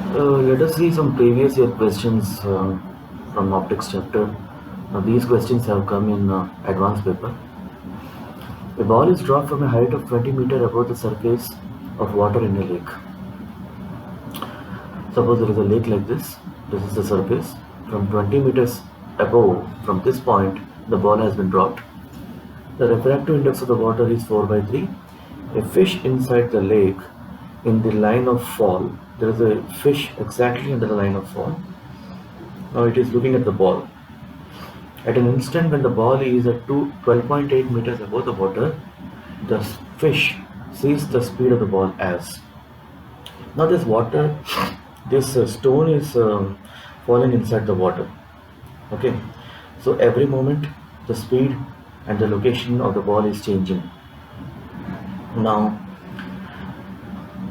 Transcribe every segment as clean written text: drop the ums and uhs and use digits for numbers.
Let us see some previous year questions from optics chapter. Now, these questions have come in advanced paper. A ball is dropped from a height of 20 meters above the surface of water in a lake. Suppose there is a lake like this. This is the surface. From 20 meters above, from this point, the ball has been dropped. The refractive index of the water is 4 by 3. A fish inside the lake in the line of fall. There is a fish exactly under the line of fall. Now it is looking at the ball. At an instant when the ball is at 12.8 meters above the water, the fish sees the speed of the ball as. Now this water, this stone is falling inside the water. Okay, so every moment the speed and the location of the ball is changing. Now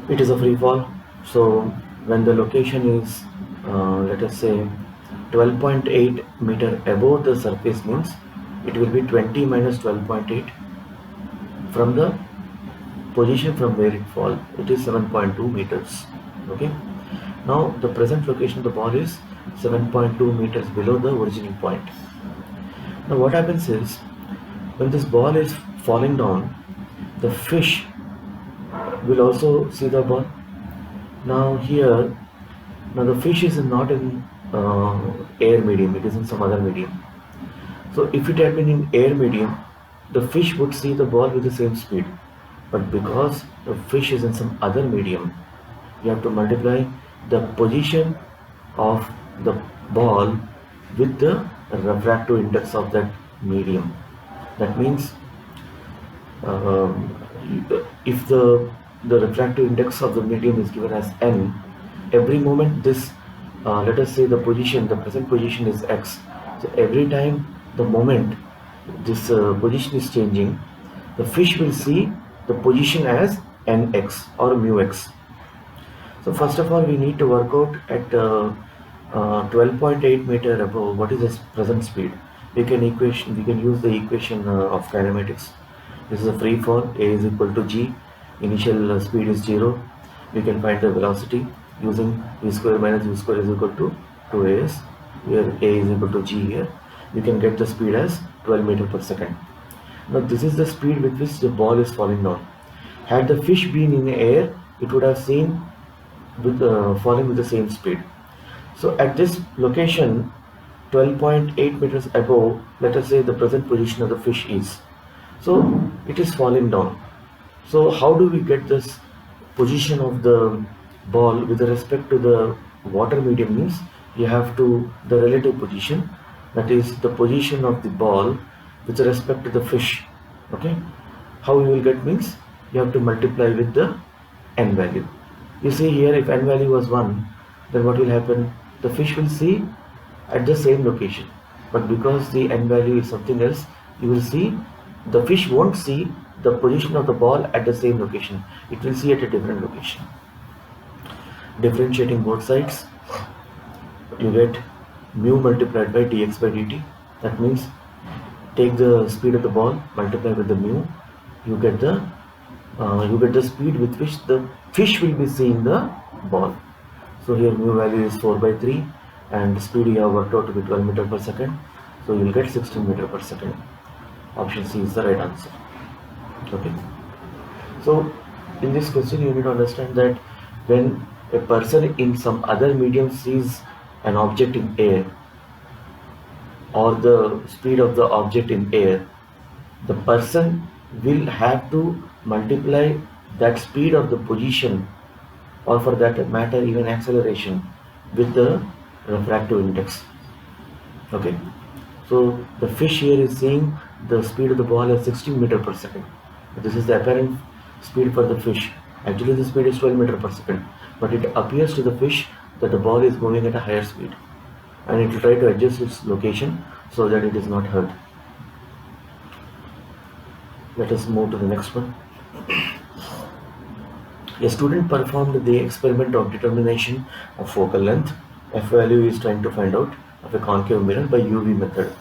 it is a free fall, so when the location is let us say 12.8 meter above the surface, means it will be 20 minus 12.8 from the position from where it fall, it is 7.2 meters. Okay, now the present location of the ball is 7.2 meters below the original point. Now what happens is, when this ball is falling down, the fish will also see the ball. Now here, now the fish is not in air medium, it is in some other medium. So if it had been in air medium, the fish would see the ball with the same speed. But because the fish is in some other medium, you have to multiply the position of the ball with the refractive index of that medium. That means if the refractive index of the medium is given as n, every moment this let us say the present position is x. So every time the moment this position is changing, the fish will see the position as nx or mu x. So first of all, we need to work out at 12.8 meter above what is the present speed. We can use the equation of kinematics. This is a free fall. A is equal to g. Initial speed is 0. We can find the velocity using v square minus u square is equal to 2as, where a is equal to g here. We can get the speed as 12 meters per second. Now this is the speed with which the ball is falling down. Had the fish been in the air, it would have seen with falling with the same speed. So at this location 12.8 meters above, let us say the present position of the fish is. So it is falling down. So how do we get this position of the ball with respect to the water medium? Means you have to the relative position, that is the position of the ball with respect to the fish. Okay, how you will get means you have to multiply with the n value. You see here, if n value was 1, then what will happen? The fish will see at the same location, but because the n value is something else, you will see the fish won't see the position of the ball at the same location, it will see at a different location. Differentiating both sides, you get mu multiplied by dx by dt. That means take the speed of the ball, multiply with the mu, you get the speed with which the fish will be seeing the ball. So here mu value is 4 by 3 and the speed you have worked out to be 12 meters per second. So you will get 16 meters per second. Option C is the right answer. Okay. So in this question you need to understand that when a person in some other medium sees an object in air, or the speed of the object in air, the person will have to multiply that speed of the position, or for that matter even acceleration, with the refractive index. Okay, so the fish here is seeing the speed of the ball as 16 meters per second. This is the apparent speed for the fish. Actually the speed is 12 meters per second, but it appears to the fish that the ball is moving at a higher speed, and it will try to adjust its location so that it is not hurt. Let us move to the next one. A student performed the experiment of determination of focal length. F value is trying to find out of a concave mirror by UV method,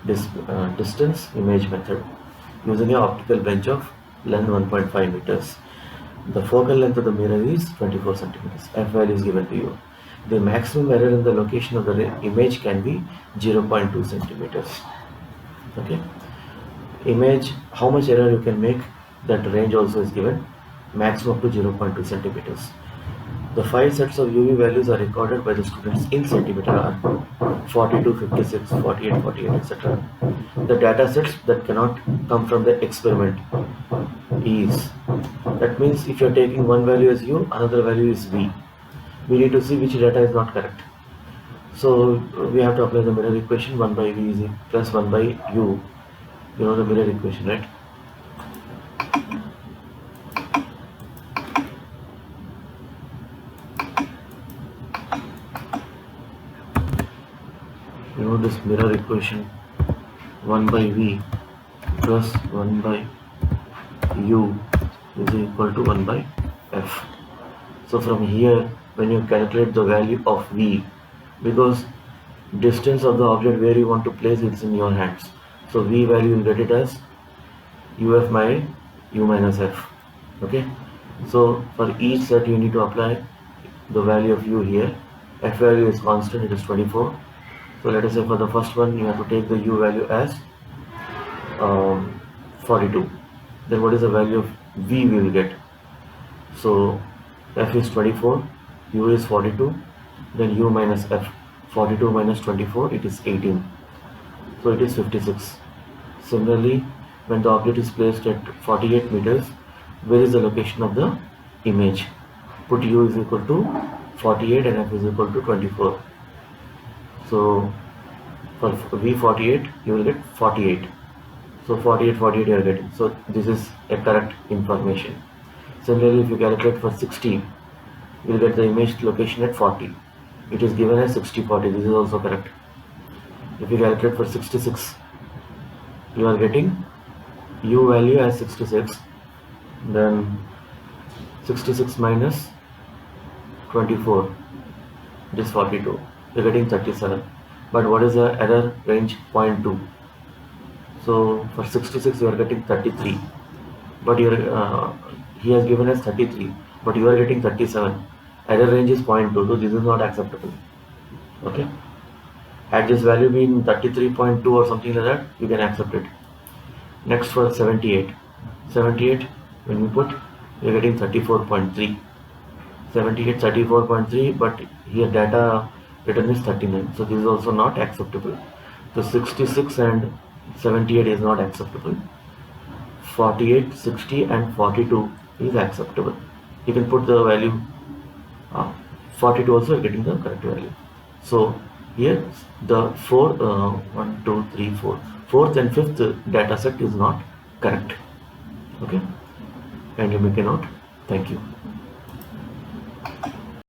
distance image method, using an optical bench of length 1.5 meters. The focal length of the mirror is 24 centimeters. F value is given to you. The maximum error in the location of the image can be 0.2 centimeters. Okay. Image, how much error you can make, that range also is given, maximum up to 0.2 centimeters. The 5 sets of UV values are recorded by the students in centimeter are 42, 56, 48, 48, etc. The data sets that cannot come from the experiment is, that means if you are taking one value as U, another value is V. We need to see which data is not correct. So we have to apply the mirror equation, 1 by V is plus 1 by U. You know the mirror equation, right? You know this mirror equation, 1 by V plus 1 by U is equal to 1 by F. So from here, when you calculate the value of V, because distance of the object where you want to place it's in your hands, so V value you get it as UF by U minus F. Okay, so for each set you need to apply the value of U here. F value is constant, it is 24. So let us say for the first one you have to take the U value as 42. Then what is the value of V we will get? So F is 24, U is 42, then U minus F, 42 minus 24, it is 18. So it is 56. Similarly, when the object is placed at 48 meters, where is the location of the image? Put U is equal to 48 and F is equal to 24. So for V48, you will get 48. So 48, 48 you are getting. So this is a correct information. Similarly, if you calculate for 60, you will get the image location at 40. It is given as 60, 40. This is also correct. If you calculate for 66, you are getting U value as 66. Then 66 minus 24, it is 42. You are getting 37. But what is the error range? 0.2. So for 66 you are getting 33. But he has given us 33, but you are getting 37. Error range is 0.2, so this is not acceptable. Okay, had this value been 33.2 or something like that, you can accept it. Next for 78, when you put, you are getting 34.3. 78, 34.3, but here data written is 39, so this is also not acceptable. So 66 and 78 is not acceptable. 48, 60 and 42 is acceptable. You can put the value 42 also getting the correct value. So here the fourth and fifth data set is not correct. Okay, and you make a note. Thank you.